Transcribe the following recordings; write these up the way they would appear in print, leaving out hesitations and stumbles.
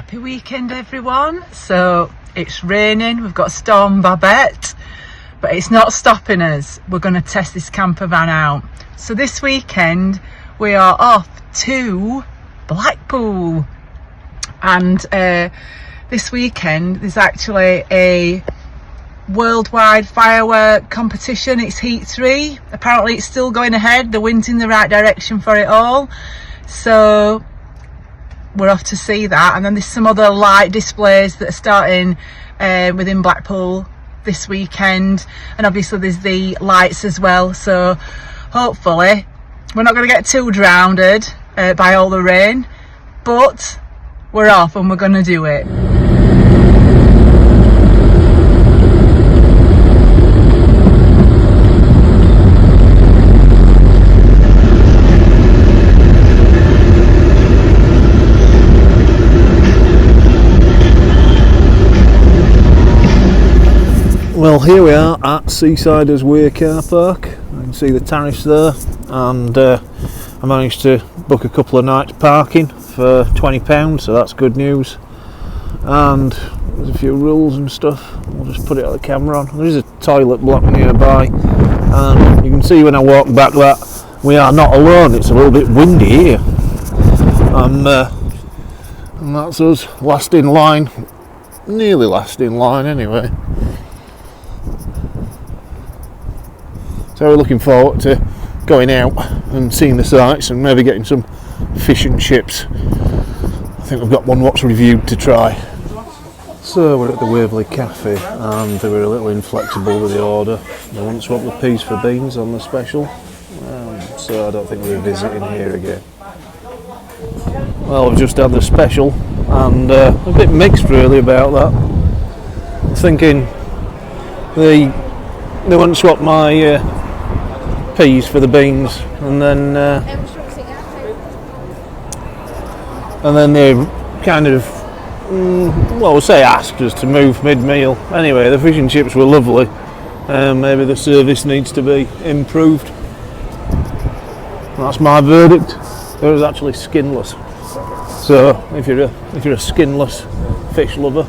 Happy weekend everyone. So it's raining, we've got Storm Babet, but it's not stopping us. We're going to test this camper van out. So this weekend we are off to Blackpool, and this weekend there's actually a worldwide firework competition. It's Heat 3. Apparently it's still going ahead, the wind's in the right direction for it all, so we're off to see that. And then there's some other light displays that are starting within Blackpool this weekend, and obviously there's the lights as well, so hopefully we're not going to get too drowned by all the rain, but we're off and we're going to do it. Well, here we are at Seasiders Weir car park. You can see the tariffs there, and I managed to book a couple of nights parking for £20, so that's good news. And there's a few rules and stuff. We'll just put it on the camera on. There is a toilet block nearby, and you can see when I walk back that we are not alone. It's a little bit windy here, and that's us last in line, nearly last in line anyway. So we're looking forward to going out and seeing the sights and maybe getting some fish and chips. I think we've got one what's reviewed to try. So we're at the Waverley Cafe, and they were a little inflexible with the order. They wouldn't swap the peas for beans on the special, so I don't think we're visiting here again. Well, we've just had the special, and a bit mixed really about that. I was thinking they wouldn't swap my peas for the beans, and then they kind of we'll say asked us to move mid-meal. Anyway, the fish and chips were lovely. Maybe the service needs to be improved. That's my verdict. It was actually skinless, so if you're a skinless fish lover,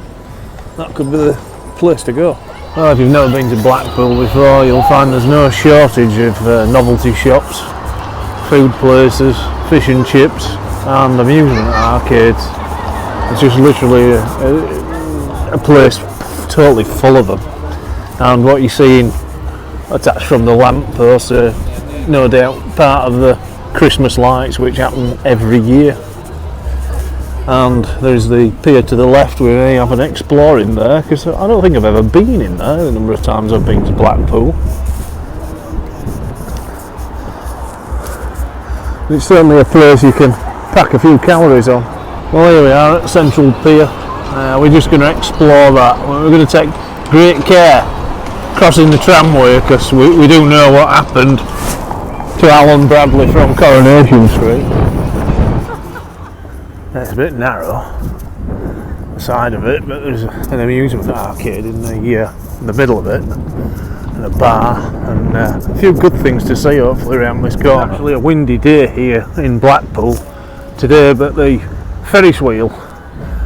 that could be the place to go. Well, if you've never been to Blackpool before, you'll find there's no shortage of novelty shops, food places, fish and chips, and amusement arcades. It's just literally a place totally full of them. And what you're seeing attached from the lampposts are no doubt part of the Christmas lights, which happen every year. And there's the pier to the left. We may have an exploring there, because I don't think I've ever been in there the number of times I've been to Blackpool. It's certainly a place you can pack a few calories on. Well, here we are at Central Pier. We're just going to explore that. We're going to take great care crossing the tramway, because we do know what happened to Alan Bradley from Coronation Street. It's a bit narrow, the side of it, but there's an amusement arcade in the middle of it, and a bar, and a few good things to see hopefully around this corner. It's actually a windy day here in Blackpool today, but the Ferris wheel,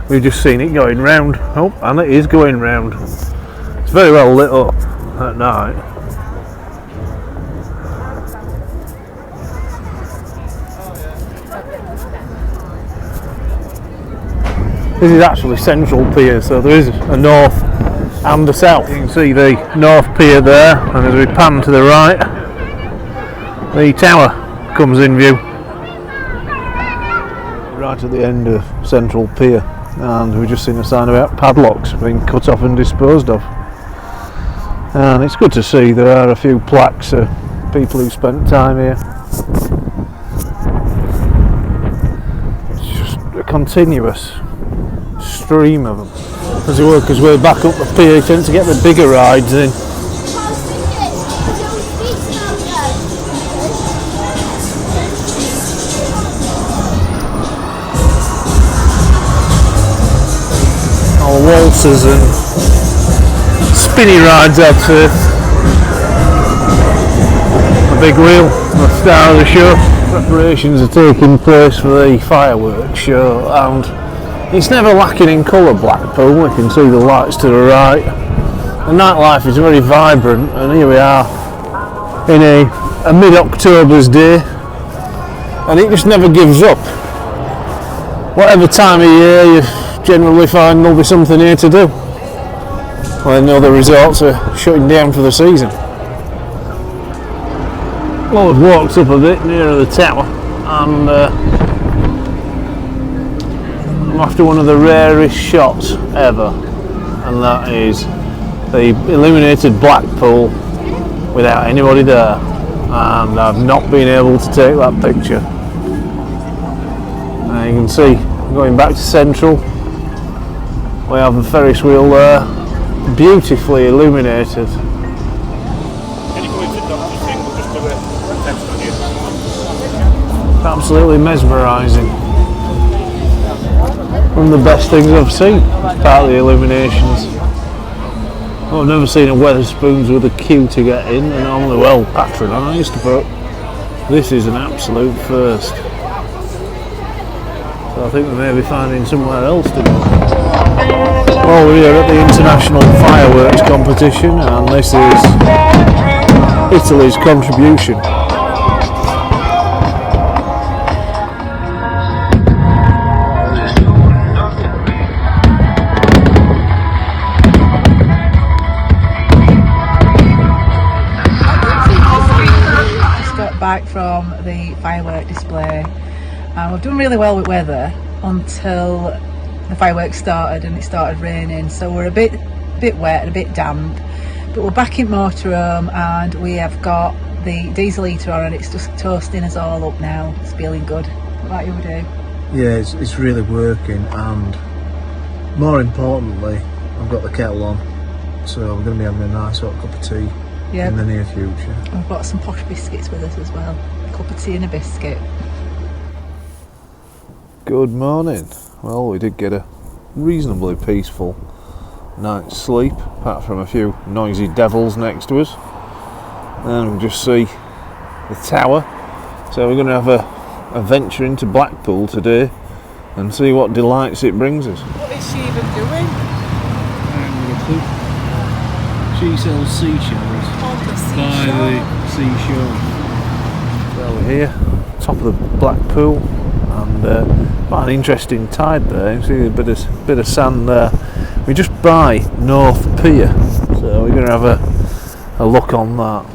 we've just seen it going round. Oh, and it is going round. It's very well lit up at night. This is actually Central Pier, so there is a north and a south. You can see the north pier there, and as we pan to the right, the tower comes in view. Right at the end of Central Pier, and we've just seen a sign about padlocks being cut off and disposed of. And it's good to see there are a few plaques of people who spent time here. It's just a continuous stream of them. As we work his way back up the pier, you tend to get the bigger rides in. All the waltzes and spinny rides, I'd say. A big wheel, the star of the show. Preparations are taking place for the fireworks show, and It's never lacking in colour, Blackpool. We can see the lights to the right. The nightlife is very vibrant, and here we are in a mid-October's day, and it just never gives up. Whatever time of year, you generally find there'll be something here to do. When other resorts are shutting down for the season. Well, I've walked up a bit nearer the tower, and I'm after one of the rarest shots ever, and that is the illuminated Blackpool without anybody there, and I've not been able to take that picture. You can see, going back to Central, we have a Ferris wheel there, beautifully illuminated. Absolutely mesmerising. One of the best things I've seen, part of the illuminations. I've never seen a Wetherspoons with a queue to get in, and normally well patronised, but this is an absolute first. So I think we may be finding somewhere else to go. Well, we're here at the International Fireworks Competition, and this is Italy's contribution. Back from the firework display, and we've done really well with weather until the fireworks started and it started raining, so we're a bit wet and a bit damp, but we're back in Motorhome and we have got the diesel heater on and it's just toasting us all up now. It's feeling good. What about you, do? Yeah, it's really working, and more importantly I've got the kettle on, so we're going to be having a nice hot cup of tea. Yeah. In the near future. We've got some posh biscuits with us as well. A cup of tea and a biscuit. Good morning. Well, we did get a reasonably peaceful night's sleep, apart from a few noisy devils next to us. And we just see the tower. So we're going to have a venture into Blackpool today and see what delights it brings us. What is she even doing? She sells seashells by the seashore. Well, we're here, top of the Blackpool, and quite an interesting tide there. You see a bit of sand there. We're just by North Pier, so we're going to have a look on that.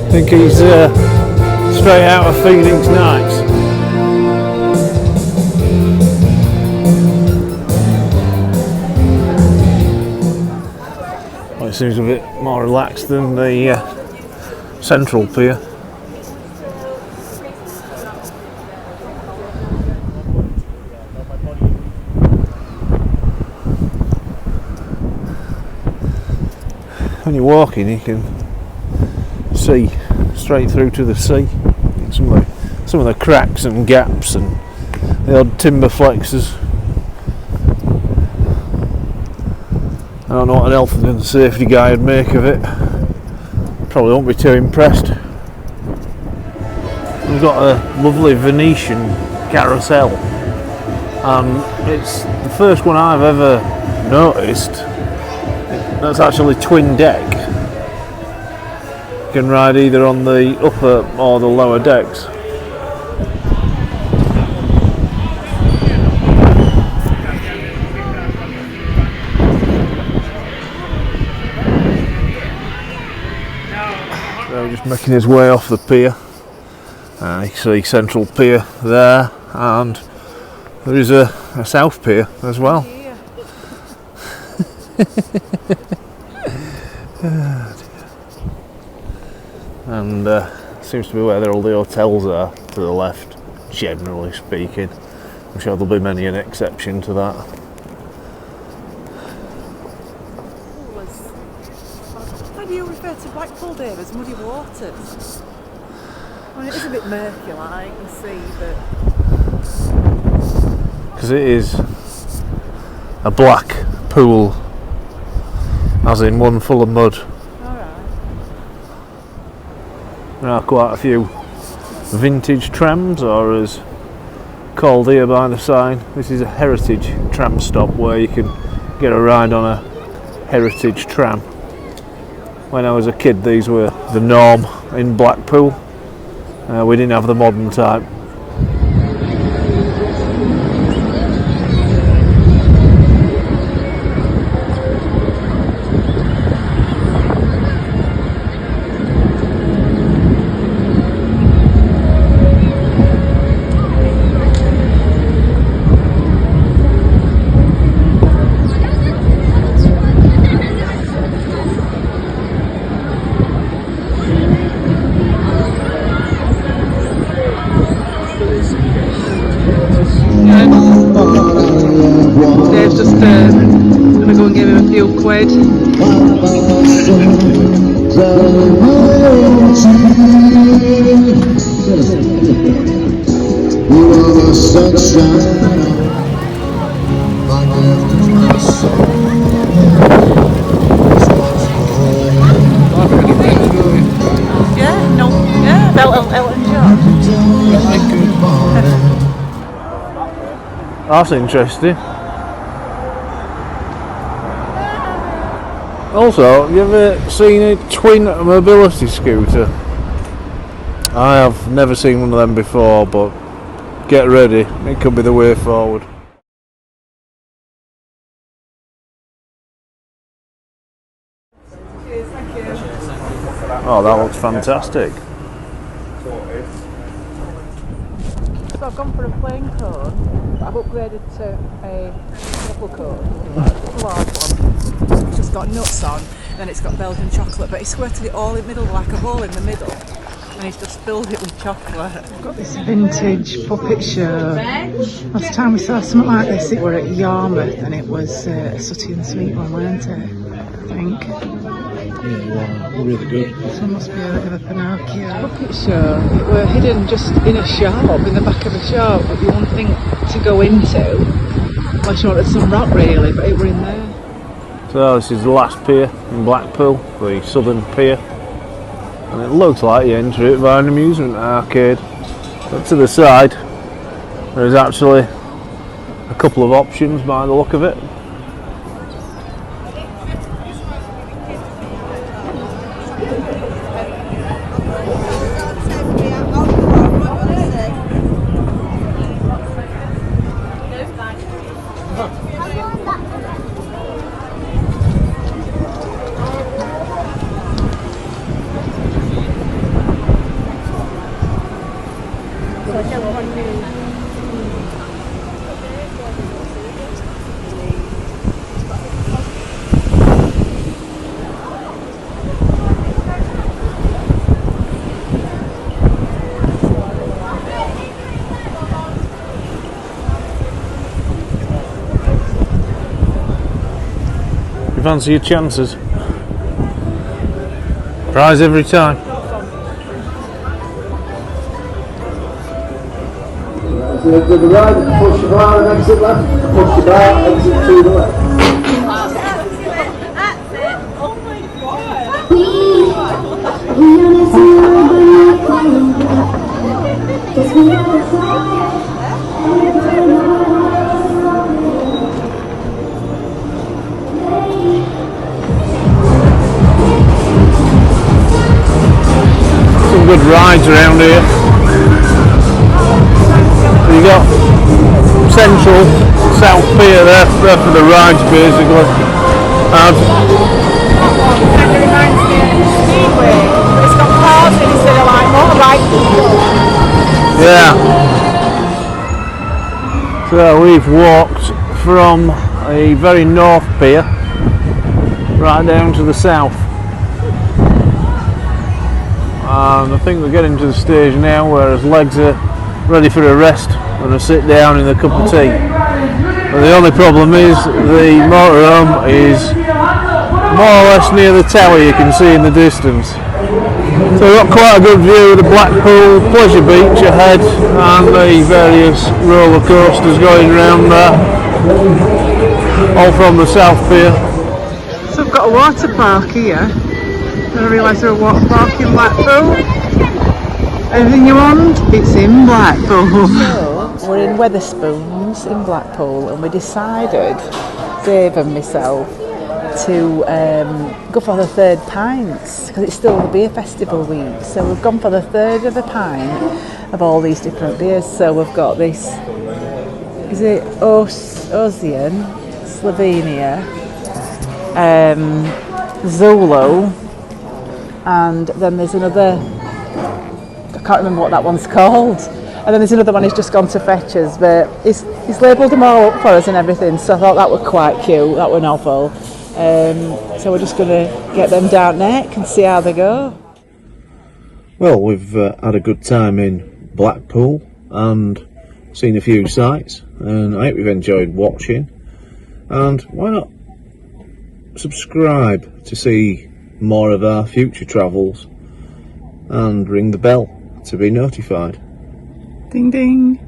I think he's straight out of Phoenix Nights. Well, it seems a bit more relaxed than the Central Pier. When you're walking, you can see straight through to the sea. Some of the cracks and gaps and the odd timber flexes. I don't know what an health and safety guy would make of it. Probably won't be too impressed. We've got a lovely Venetian carousel, and it's the first one I've ever noticed that's actually twin deck. can ride either on the upper or the lower decks. So just making his way off the pier. You can see Central Pier there, and there is a South Pier as well. And seems to be where all the hotels are, to the left, generally speaking. I'm sure there'll be many an exception to that. Why do you refer to Blackpool, Dave, as muddy waters? I mean, it is a bit murky, like you see, but... Because it is a black pool, as in one full of mud. There are quite a few vintage trams, or as called here by the sign, this is a heritage tram stop where you can get a ride on a heritage tram. When I was a kid, these were the norm in Blackpool. We didn't have the modern type. Dave's just gonna go and give him a few quid. Yeah, no, yeah, Elton John. That's interesting. Also, have you ever seen a twin mobility scooter? I have never seen one of them before, but get ready, it could be the way forward. Oh, that looks fantastic. So I've gone for a plain cone, but I've upgraded to a apple cone, a large one. It's just got nuts on, and then it's got Belgian chocolate, but he squirted it all in the middle, like a hole in the middle, and he's just filled it with chocolate. I've got this vintage puppet show. Last time we saw something like this, it were at Yarmouth, and it was a Sooty and Sweet one, weren't it? I think. Yeah, really good. This one must be a bit of a Pinocchio. Puppet show. It were hidden just in a shop, in the back of a shop, but you wouldn't think to go into unless you wanted some rock really, but it were in there. So this is the last pier in Blackpool, the southern pier, and it looks like you enter it via an amusement arcade. But to the side there is actually a couple of options by the look of it. Fancy your chances. Prize every time. So to the right, push the bar and exit left, push the bar, exit to the left. That's it. Oh my god. rides around here. You got Central, South Pier there for the rides basically. And Kind of reminds me of Speedway. It's got cars instead of like motorbike people. yeah. So we've walked from a very north pier right down to the south. And I think we're getting to the stage now where his legs are ready for a rest and a sit down in a cup of tea. But the only problem is the motorhome is more or less near the tower you can see in the distance. So we've got quite a good view of the Blackpool pleasure beach ahead and the various roller coasters going around there, all from the South Pier. So I've got a water park here. I realise there's a water park in Blackpool. Anything you want? It's in Blackpool. So we're in Wetherspoons in Blackpool and we decided, Dave and myself, to go for the third pints because it's still the beer festival week. So we've gone for the third of a pint of all these different beers. So we've got this, is it Ocean, Slovenia, Zulu, and then there's another, I can't remember what that one's called, and then there's another one he's just gone to fetch us, but he's labelled them all up for us and everything, so I thought that were quite cute, that were novel. So we're just going to get them down neck and see how they go. Well, we've had a good time in Blackpool and seen a few sights, and I hope you've enjoyed watching. And why not subscribe to see more of our future travels and ring the bell to be notified. Ding ding.